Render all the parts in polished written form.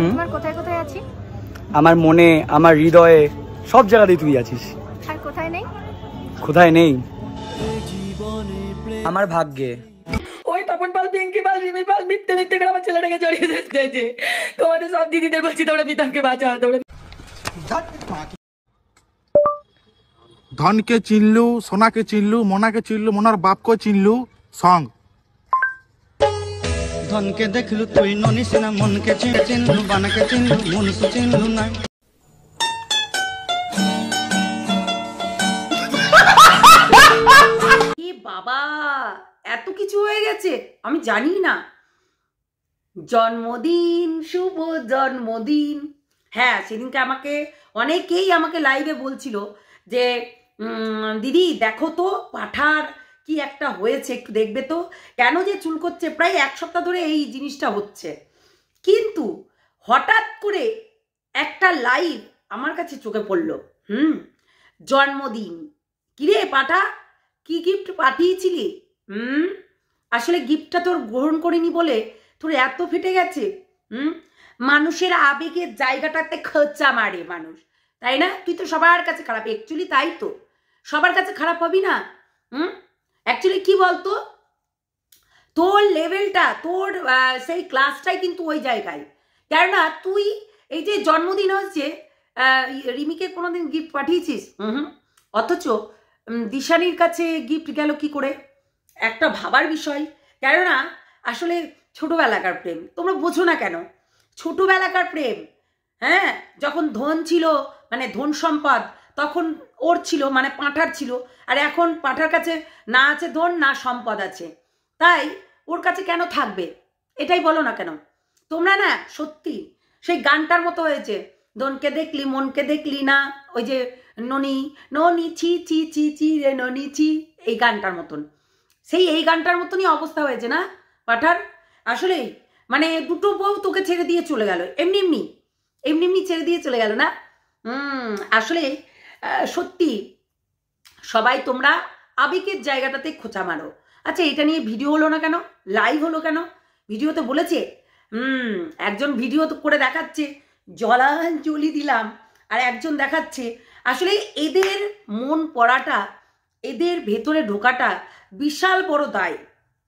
তোমার কোথায় কোথায় আছি? আমার মনে, আমার হৃদয়ে, সব জায়গাতেই তুই আছিস। আর কোথায় নেই? কোথায় নেই? আমার ভাগ্যে। ওই তপন পাল, পিঙ্কি পাল, রিমি পাল মিথ্যে মিথ্যে করে আমার ছেলেটাকে জড়িয়ে দিয়েছে। তোমাদের সব দিদিদের বলছি তোমরা বিধানকে বাঁচাও, তোমরা। ধনকে চিনলু, সোনাকে চিনলু, মোনাকে চিনলু, মোনার বাপকে চিনলু। সং ধনকে দেখলু তুই ননিস না, মনকে চিনলু, বানাকে চিনলু, মনুষ চিনলু না। বাবা এত কিছু হয়ে গেছে আমি জানি না। জন্মদিন, শুভ জন্মদিন। হ্যাঁ, সেদিনকে আমাকে অনেকেই আমাকে লাইভে বলছিল যে দিদি দেখো তো পাঠার কি একটা হয়েছে, একটু দেখবে তো, কেন যে চুল করছে। প্রায় এক সপ্তাহ ধরে এই জিনিসটা হচ্ছে, কিন্তু হঠাৎ করে একটা লাইভ আমার কাছে চোখে পড়লো। জন্মদিন। কিরে পাঠা, কি গিফট পাঠিয়েছিলি? আসলে গিফটটা তোর গ্রহণ করিনি বলে তোর এত ফেটে গেছে। মানুষের আবেগের জায়গাটাতে খোঁচা মারে মানুষ, তাই না? তুই তো সবার কাছে খারাপ, অ্যাকচুয়ালি তাই তো, সবার কাছে খারাপ হবি না। অ্যাকচুয়ালি কি বলতো, তোর লেভেলটা, তোর সেই ক্লাসটাই কিন্তু ওই জায়গায়। কেননা তুই এই যে জন্মদিন হচ্ছে, রিমিকে কোনোদিন গিফট পাঠিয়েছিস? অথচ দিশানির কাছে গিফট গেল কি করে, একটা ভাবার বিষয়। কেননা আসলে ছোটবেলাকার প্রেম তোমরা বোঝো না কেন। ছোটবেলাকার প্রেম, হ্যাঁ, যখন ধন ছিল, মানে ধন সম্পদ তখন ওর ছিল, মানে পাঁঠার ছিল। আর এখন পাঁঠার কাছে না আছে ধন, না সম্পদ আছে, তাই ওর কাছে কেন থাকবে? এটাই বলো না কেন তোমরা। না সত্যি সেই গানটার মতো হয়েছে, ধনকে দেখলি মনকে দেখলি না, ওই যে ননি ননি ছি ছি ছি ছি রে ননি ছি, এই গানটার মতন, সেই এই গানটার মতনই অবস্থা হয়েছে না পাঠার। আসলেই মানে দুটো বউ তোকে ছেড়ে দিয়ে চলে গেল, এমনি এমনি ছেড়ে দিয়ে চলে গেল না। আসলে সত্যি সবাই তোমরা আবেগের জায়গাটাতে খোঁচা মারো। আচ্ছা, এটা নিয়ে ভিডিও হলো না কেন, লাইভ হলো কেন? ভিডিওতে বলেছে, একজন ভিডিও করে দেখাচ্ছে জলাঞ্জলি দিলাম, আর একজন দেখাচ্ছে। আসলে এদের মন পড়াটা, এদের ভেতরে ঢোকাটা বিশাল বড় দায়,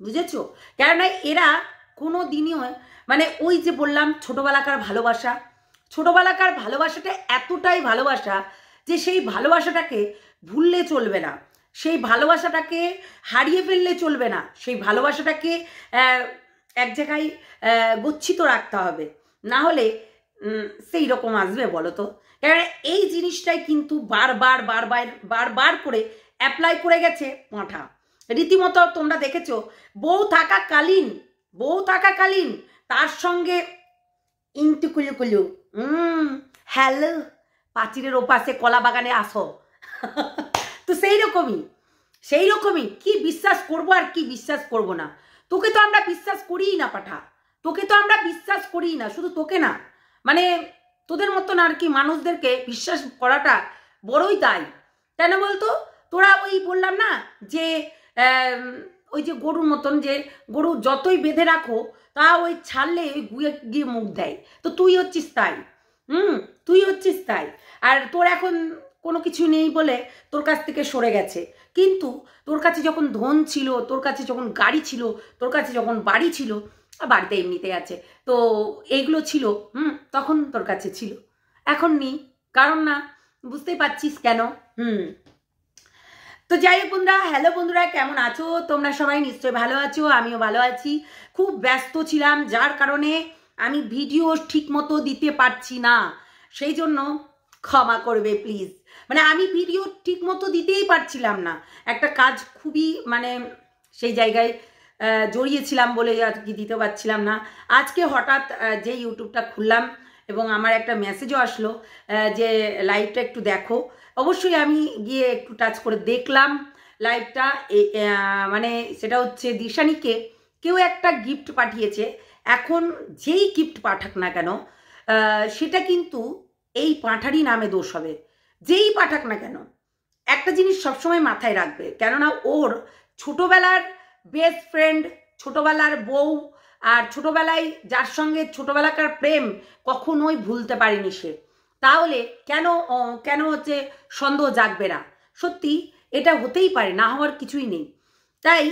বুঝেছো? কেননা এরা কোনো দিনই মানে ওই যে বললাম ছোটবেলাকার ভালোবাসা, ছোটবেলাকার ভালোবাসাটা এতটাই ভালোবাসা যে সেই ভালোবাসাটাকে ভুললে চলবে না, সেই ভালোবাসাটাকে হারিয়ে ফেললে চলবে না, সেই ভালোবাসাটাকে এক জায়গায় গচ্ছিত রাখতে হবে, না হলে সেই রকম আসবে বলো তো। কারণ এই জিনিসটাই কিন্তু বারবার বারবার বারবার করে অ্যাপ্লাই করে গেছে পাঁঠা। রীতিমতো তোমরা দেখেছো, বউ থাকাকালীন তার সঙ্গে ইন্টুকুলুকুলু, হ্যালো পাঁচিরের ওপাশে কলা বাগানে আসো। তো সেই রকমই কি বিশ্বাস করবো আর কি বিশ্বাস করব না। তোকে তো আমরা বিশ্বাস করিই না পাঠা, তোকে তো আমরা বিশ্বাস করিই না। শুধু তোকে না, মানে তোদের মতন আর কি মানুষদেরকে বিশ্বাস করাটা বড়ই দায়। কেন বলতো, তোরা ওই বললাম না যে ওই যে গরুর মতন, যে গরু যতই বেঁধে রাখো তা ওই ছাড়লে ওই গুয়ে গিয়ে মুখ দেয়। তো তুই হচ্ছিস তাই। আর তোর এখন কোনো কিছু নেই বলে তোর কাছ থেকে সরে গেছে, কিন্তু তোর কাছে যখন ধন ছিল, তোর কাছে যখন গাড়ি ছিল, তোর কাছে যখন বাড়ি ছিল, বাড়িতে এমনিতে আছে, তো এইগুলো ছিল, তখন তোর কাছে ছিল, এখন নেই। কারণ না, বুঝতেই পারছিস কেন। তো যাই হোক বন্ধুরা, হ্যালো বন্ধুরা, কেমন আছো তোমরা? সবাই নিশ্চয়ই ভালো আছো, আমিও ভালো আছি। খুব ব্যস্ত ছিলাম, যার কারণে আমি ভিডিও ঠিক মতো দিতে পারছি না, সেই জন্য ক্ষমা করবে প্লিজ। মানে আমি ভিডিও ঠিক মতো দিতেই পারছিলাম না, একটা কাজ খুবই মানে সেই জায়গায় জড়িয়েছিলাম বলে আর কি দিতে পারছিলাম না। আজকে হঠাৎ যে ইউটিউবটা খুললাম এবং আমার একটা মেসেজও আসলো যে লাইভটা একটু দেখো। অবশ্যই আমি গিয়ে একটু টাচ করে দেখলাম লাইভটা। মানে সেটা হচ্ছে দিশানিকে কেউ একটা গিফট পাঠিয়েছে। এখন যেই গিফট পাঠাক না কেন, সেটা কিন্তু এই পাঠারই নামে দোষ হবে, যেই পাঠাক না কেন। একটা জিনিস সবসময় মাথায় রাখবে, কেননা ওর ছোটোবেলার বেস্ট ফ্রেন্ড, ছোটোবেলার বউ, আর ছোটবেলায় যার সঙ্গে ছোটবেলাকার প্রেম কখনোই ভুলতে পারেনি সে, তাহলে কেন হচ্ছে সন্দেহ জাগবে না? সত্যি এটা হতেই পারে, না হওয়ার কিছুই নেই। তাই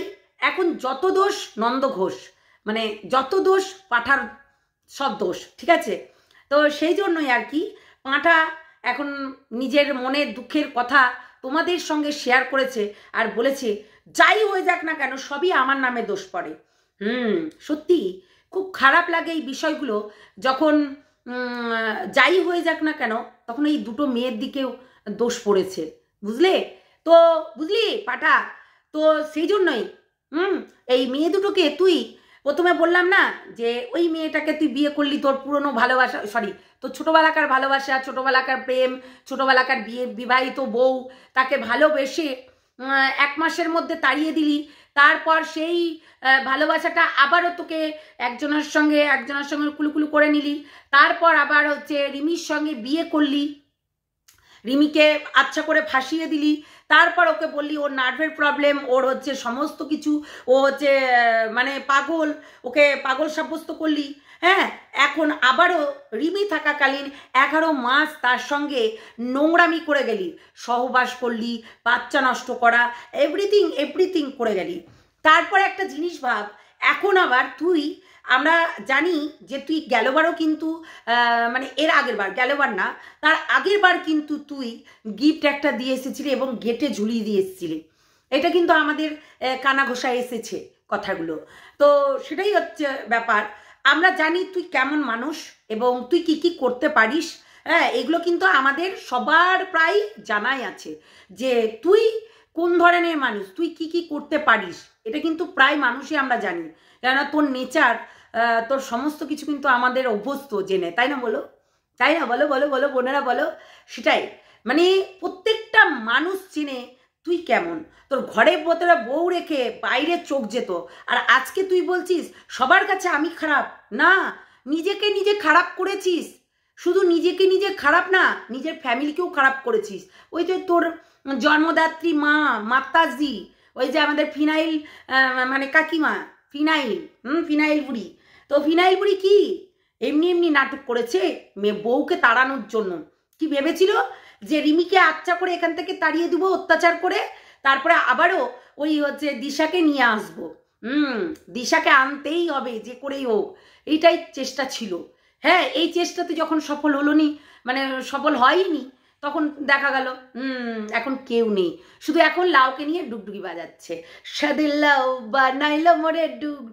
এখন যত দোষ নন্দ ঘোষ, মানে যত দোষ পাঁঠার সব দোষ, ঠিক আছে? তো সেই জন্যই আর কি পাঁঠা এখন নিজের মনের দুঃখের কথা তোমাদের সঙ্গে শেয়ার করেছে আর বলেছে যাই হয়ে যাক না কেন সবই আমার নামে দোষ পড়ে। সত্যি খুব খারাপ লাগে এই বিষয়গুলো যখন যাই হয়ে যাক না কেন তখন এই দুটো মেয়ের দিকেও দোষ পড়েছে, বুঝলে? তো বুঝলি পাঁঠা, তো সেই জন্যই এই মেয়ে দুটোকে তুই প্রথমে বললাম না যে ওই মেয়েটাকে তুই বিয়ে করলি, তোর পুরনো ভালোবাসা, সরি তোর ছোটোবেলাকার ভালোবাসা, ছোটোবেলাকার প্রেম, ছোটোবেলাকার বিবাহিত বউ, তাকে ভালোবেসে 1 মাসের মধ্যে তাড়িয়ে দিলি। তারপর সেই ভালোবাসাটা আবারও তোকে একজনের সঙ্গে কুলুকুলু করে নিলি। তারপর আবার হচ্ছে রিমির সঙ্গে বিয়ে করলি, রিমিকে আচ্ছা করে ফাঁসিয়ে দিলি। তারপর ওকে বললি ওর নার্ভের প্রবলেম, ওর হচ্ছে সমস্ত কিছু, ও হচ্ছে মানে পাগল, ওকে পাগল সাব্যস্ত করলি। হ্যাঁ, এখন আবারও রিমি থাকাকালীন 11 মাস তার সঙ্গে নোংরামি করে গেলি, সহবাস করলি, বাচ্চা নষ্ট করা, এভরিথিং করে গেলি। তারপর একটা জিনিস ভাব, এখন আবার তুই, আমরা জানি যে তুই গেলবারও কিন্তু মানে এর আগের বার, গেলবার না তার আগের বার কিন্তু তুই গিফট একটা দিয়ে এসেছিলি এবং গেটে ঝুলিয়ে দিয়ে এসেছিলি। এটা কিন্তু আমাদের কানা ঘোষায় এসেছে কথাগুলো। তো সেটাই হচ্ছে ব্যাপার। আমরা জানি তুই কেমন মানুষ এবং তুই কি কি করতে পারিস। হ্যাঁ, এগুলো কিন্তু আমাদের সবার প্রায় জানাই আছে যে তুই কোন ধরনের মানুষ, তুই কি কি করতে পারিস, এটা কিন্তু প্রায় মানুষই আমরা জানি। কেননা তোর নেচার, তোর সমস্ত কিছু কিন্তু আমাদের অভ্যস্ত জেনে, তাই না? বলো, তাই না? বলো বলো বলো বোনেরা বলো। সেটাই, মানে প্রত্যেকটা মানুষ চেনে তুই কেমন। তোর ঘরে ভেতরে বউ রেখে বাইরে চোখ যেত, আর আজকে তুই বলছিস সবার কাছে আমি খারাপ। না, নিজেকে নিজে খারাপ করেছিস। শুধু নিজেকে নিজে খারাপ না, নিজের ফ্যামিলিকেও খারাপ করেছিস। ওই যে তোর জন্মদাত্রী মা মাতাজি, ওই যে আমাদের ফিনাইল মানে কাকিমা ফিনাইল বুড়ি, তো ফিনাইল বুড়ি কি এমনি নাটক করেছে মেয়ে বউকে তাড়ানোর জন্য। কি ভেবেছিল যে রিমিকে আচ্ছা করে এখান থেকে তাড়িয়ে দেবো অত্যাচার করে, তারপরে আবারও ওই হচ্ছে দিশাকে নিয়ে আসবো। দিশাকে আনতেই হবে যে করেই হোক, এইটাই চেষ্টা ছিল। হ্যাঁ, এই চেষ্টাতে যখন সফল হলো নি, মানে সফল হয়নি, তখন দেখা গেল এখন কেউ নেই, শুধু এখন লাউকে নিয়ে ডুগডুগি বাজাচ্ছে। সাদের লাউ বানাইলো মোরে ডুগ,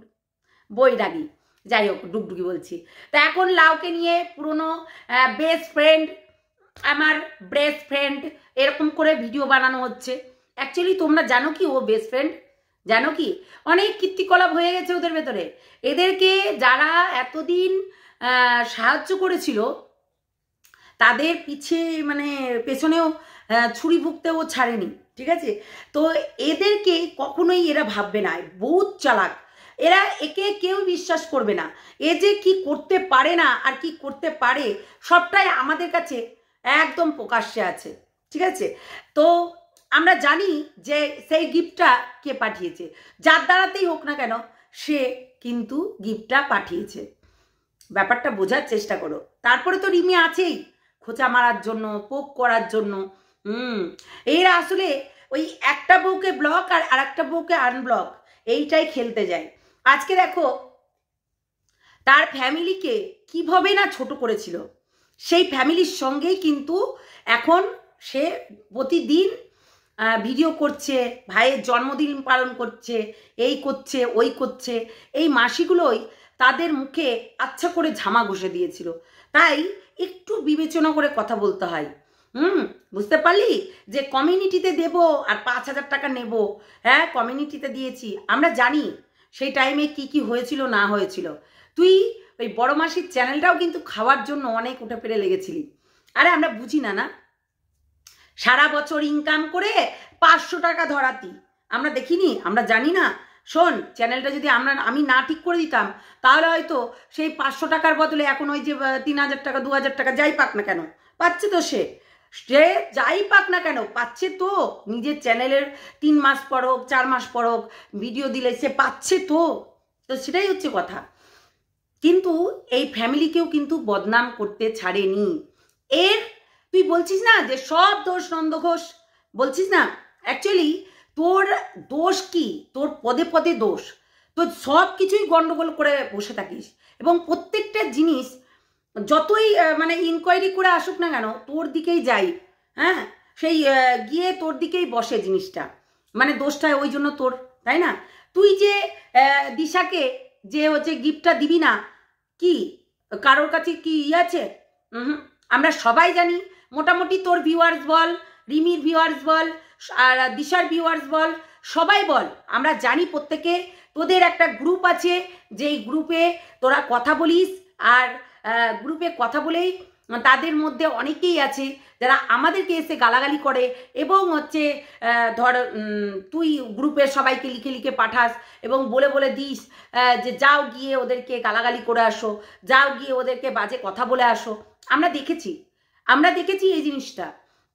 বৈরাগী, যাই হোক ডুগডুগি বলছি। তা এখন লাউকে নিয়ে পুরনো বেস্ট ফ্রেন্ড, আমার বেস্ট ফ্রেন্ড, এরকম করে ভিডিও বানানো হচ্ছে। অ্যাকচুয়ালি তোমরা জানো কি ও বেস্ট ফ্রেন্ড? জানো কি, অনেক কীর্তিকলাপ হয়ে গেছে ওদের ভেতরে। এদেরকে যারা এতদিন সাহায্য করেছিল তাদের মানে পেছনেও ছুরি ভুগতেও ছাড়েনি, ঠিক আছে? তো এদেরকে কখনোই এরা ভাববে না, বহুত চালাক এরা, একে কেউ বিশ্বাস করবে না। এ যে কি করতে পারে না আর কি করতে পারে সবটাই আমাদের কাছে একদম প্রকাশ্যে আছে, ঠিক আছে? তো আমরা জানি যে সেই গিফটটা কে পাঠিয়েছে, যার দ্বারাতেই হোক না কেন সে কিন্তু গিফটটা পাঠিয়েছে। ব্যাপারটা বোঝার চেষ্টা করো। তারপরে তো রিমি আছেই খোঁচা মারার জন্য, পোক করার জন্য। এরা আসলে ওই একটা বউকে ব্লক আর আরেকটা বউকে আনব্লক, এইটাই খেলতে যায়। আজকে দেখো তার ফ্যামিলিকে কিভাবে না ছোট করেছিল, সেই ফ্যামিলির সঙ্গেই কিন্তু এখন সে প্রতিদিন ভিডিও করছে, ভাইয়ের জন্মদিন পালন করছে, এই করছে ওই করছে। এই মাসিগুলোই তাদের মুখে আচ্ছা করে ঝামা ঘষে দিয়েছিল। তাই একটু বিবেচনা করে কথা বলতে হয়। বুঝতে পারলি যে কমিউনিটিতে দেব আর 5,000 টাকা নেব। হ্যাঁ, কমিউনিটিতে দিয়েছি, আমরা জানি সেই টাইমে কি কি হয়েছিল না হয়েছিল। তুই ওই বড় মাসির চ্যানেলটাও কিন্তু খাওয়ার জন্য অনেক উঠে পেরে লেগেছিলি। আরে আমরা বুঝি না, না সারা বছর ইনকাম করে 500 টাকা ধরাতি আমরা দেখিনি, আমরা জানি না। শোন, চ্যানেলটা যদি আমি না ঠিক করে দিতাম তাহলে হয়তো সেই 500 টাকার বদলে এখন ওই যে 3,000 টাকা 2,000 টাকা যাই পাক না কেন পাচ্ছে, তো সে যাই পাক না কেন পাচ্ছে। তো নিজের চ্যানেলের 3 মাস পর হোক 4 মাস পর হোক ভিডিও দিলে সে পাচ্ছে, তো সেটাই হচ্ছে কথা। কিন্তু এই ফ্যামিলিকেও কিন্তু বদনাম করতে ছাড়েনি। এর তুই বলছিস না যে সব দোষ নন্দ ঘোষ, বলছিস না, অ্যাকচুয়ালি তোর দোষ কি, তোর পদে পদে দোষ, তোর সব কিছুই গন্ডগোল করে বসে থাকিস এবং প্রত্যেকটা জিনিস যতই মানে ইনকোয়ারি করে আসুক না কেন তোর দিকেই যাই, হ্যাঁ, সেই গিয়ে তোর দিকেই বসে জিনিসটা, মানে দোষটা ওই জন্য তোর, তাই না? তুই যে দিশাকে যে হচ্ছে গিফটটা দিবি না, কি কারোর কাছে কি আছে? আমরা সবাই জানি, মোটামুটি তোর ভিউয়ার্স বল, রিমির ভিউয়ার্স বল, আর দিশার ভিউয়ার্স বল, সবাই বল, আমরা জানি প্রত্যেকে তোদের একটা গ্রুপ আছে, যেই গ্রুপে তোরা কথা বলিস, আর গ্রুপে কথা বলেই তাদের মধ্যে অনেকেই আছে যারা আমাদেরকে এসে গালাগালি করে এবং হচ্ছে ধর তুই গ্রুপের সবাইকে লিখে লিখে পাঠাস এবং বলে বলে দিস যে যাও গিয়ে ওদেরকে গালাগালি করে আসো, যাও গিয়ে ওদেরকে বাজে কথা বলে আসো। আমরা দেখেছি এই জিনিসটা,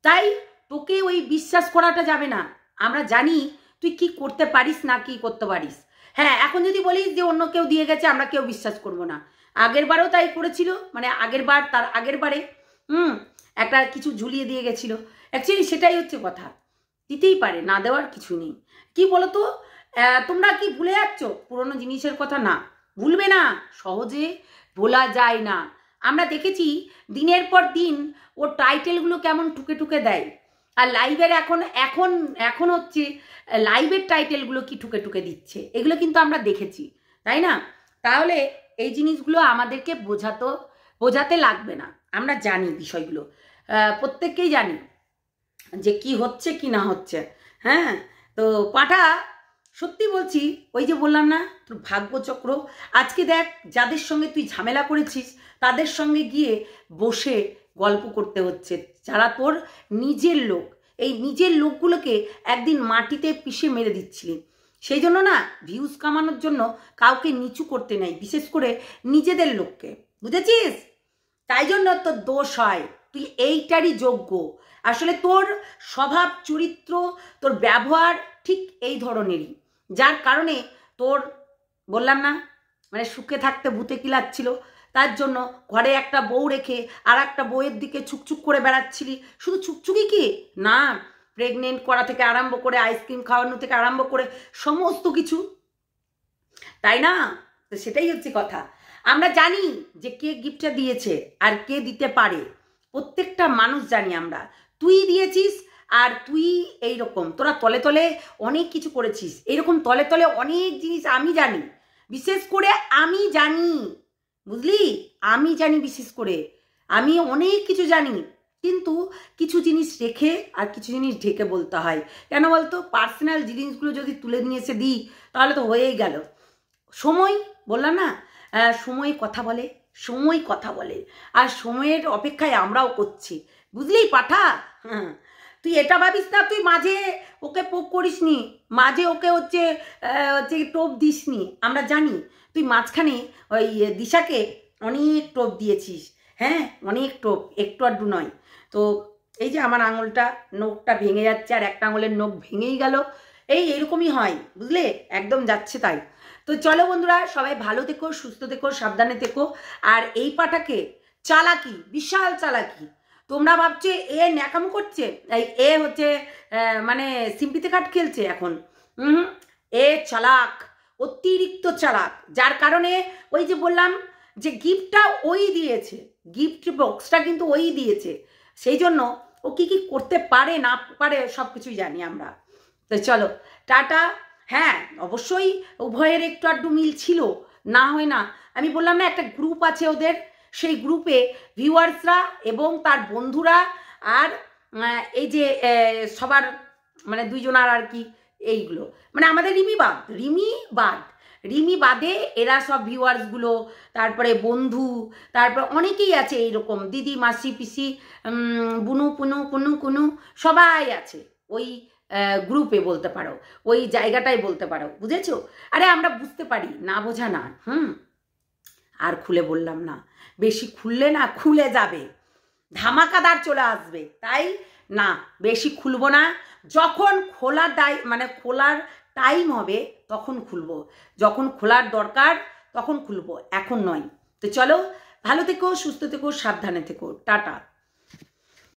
তাই তোকে ওই বিশ্বাস করাটা যাবে না। আমরা জানি তুই কি করতে পারিস না কি করতে পারিস। হ্যাঁ, এখন যদি বলিস যে অন্য কেউ দিয়ে গেছে আমরা কেউ বিশ্বাস করবো না, আগের বারেও তাই করেছিল, মানে আগের বার তার আগের বারে একটা কিছু ঝুলিয়ে দিয়ে গেছিল। অ্যাকচুয়ালি সেটাই হচ্ছে কথা, দিতেই পারে, না দেওয়ার কিছু নেই। কি বলতো, তোমরা কি ভুলে যাচ্ছ পুরনো জিনিসের কথা? না, ভুলবে না, সহজে ভোলা যায় না। আমরা দেখেছি দিনের পর দিন ওর টাইটেলগুলো কেমন টুকে টুকে দেয়, আর লাইভের এখন হচ্ছে লাইভের টাইটেলগুলো কি টুকে টুকে দিচ্ছে, এগুলো কিন্তু আমরা দেখেছি, তাই না? তাহলে এই জিনিসগুলো আমাদেরকে বোঝাতে লাগবে না, আমরা জানি বিষয়গুলো, প্রত্যেককেই জানি যে কি হচ্ছে কি না হচ্ছে। হ্যাঁ, তো পাঠা সত্যি বলছি, ওই যে বললাম না তোর ভাগ্যচক্র, আজকে দেখ যাদের সঙ্গে তুই ঝামেলা করেছিস তাদের সঙ্গে গিয়ে বসে গল্প করতে হচ্ছে, যারা তোর নিজের লোক। এই নিজের লোকগুলোকে একদিন মাটিতে পিষে মেরে দিচ্ছিলি, সেই জন্য না ভিউজ কামানোর জন্য কাউকে নিচু করতে নেই, বিশেষ করে নিজেদের লোককে, বুঝেছিস? তাই জন্য তোর দোষ হয়, তুই এইটারই যোগ্য। আসলে তোর স্বভাব চরিত্র, তোর ব্যবহার ঠিক এই ধরনেরই, যার কারণে তোর বললাম না মানে সুখে থাকতে ভূতে কিলাচ্ছিল, তার জন্য ঘরে একটা বউ রেখে আর একটা বউয়ের দিকে ছুকছুক করে বেড়াচ্ছিলি। শুধু ছুকছুকি কি না, প্রেগনেন্ট করা থেকে আরম্ভ করে আইসক্রিম খাওয়ানো থেকে আরম্ভ করে সমস্ত কিছু, তাই না? তো সেটাই হচ্ছে কথা। আমরা জানি যে কে গিফটটা দিয়েছে আর কে দিতে পারে, প্রত্যেকটা মানুষ জানি আমরা। তুই দিয়েছিস আর তুই এইরকম তোরা তলে তলে অনেক কিছু করেছিস, এইরকম তলে তলে অনেক জিনিস আমি জানি, বিশেষ করে আমি জানি, বুঝলি? আমি জানি, বিশেষ করে আমি অনেক কিছু জানি, কিন্তু কিছু জিনিস রেখে আর কিছু জিনিস ঢেকে বলতে হয়। কেন বলতো? পার্সোনাল জিনিসগুলো যদি তুলে নিয়ে এসে দিই তাহলে তো হয়েই গেল। সময়, বললাম না, সময় কথা বলে, আর সময়ের অপেক্ষায় আমরাও করছি, বুঝলি পাঠা? হ্যাঁ, তুই এটা ভাবিস না তুই মাঝে ওকে পোক করিস নি, মাঝে ওকে হচ্ছে টোপ দিস নি। আমরা জানি তুই মাঝখানে ওই দিশাকে অনেক টোপ দিয়েছিস, হ্যাঁ অনেক টোপ, একটু আধটু নয়। তো এই যে আমার আঙুলটা নখটা ভেঙে যাচ্ছে, আর একটা আঙুলের নখ ভেঙেই গেল, এরকমই হয়, বুঝলে? একদম যাচ্ছে তাই। তো চলো বন্ধুরা, সবাই ভালো থেকো, সুস্থ থেকো, সাবধানে থেকো। আর এই পাঠাকে চালাকি, বিশাল চালাকি, তোমরা ভাবছো এ ন্যাকামো করছে, এ হচ্ছে মানে সিম্পিতে কাট খেলছে এখন, এ চালাক, অতিরিক্ত চালাক, যার কারণে ওই যে বললাম যে গিফটটা ওই দিয়েছে, গিফট বক্সটা কিন্তু ওই দিয়েছে, সেই জন্য ও কি কি করতে পারে না পারে সব কিছুই জানি আমরা। তো চলো টাটা। হ্যাঁ অবশ্যই উভয়ের একটু আধটু মিল ছিল, না হয় না। আমি বললাম না একটা গ্রুপ আছে ওদের, সেই গ্রুপে ভিউয়ার্সরা এবং তার বন্ধুরা আর এই যে সবার মানে দুইজনার আর কি, এইগুলো মানে আমাদের রিমি বাদে এরা সব ভিউয়ার্সগুলো, তারপরে বন্ধু, তারপর অনেকেই আছে এইরকম, দিদি মাসি পিসি বুনু পুনু কুনু সবাই আছে ওই গ্রুপে, বলতে পারো ওই জায়গাটাই বলতে পারো, বুঝেছো? আরে আমরা বুঝতে পারি, না বোঝা না। আর খুলে বললাম না, বেশি খুললে না খুলে যাবে, ধামাকাদার চলে আসবে, তাই না বেশি খুলবো না। যখন খোলার খোলার টাইম হবে তখন খুলবো, যখন খোলার দরকার তখন খুলবো, এখন নয়। তো চলো, ভালো থেকো, সুস্থ থেকো, সাবধানে থেকো, টাটা।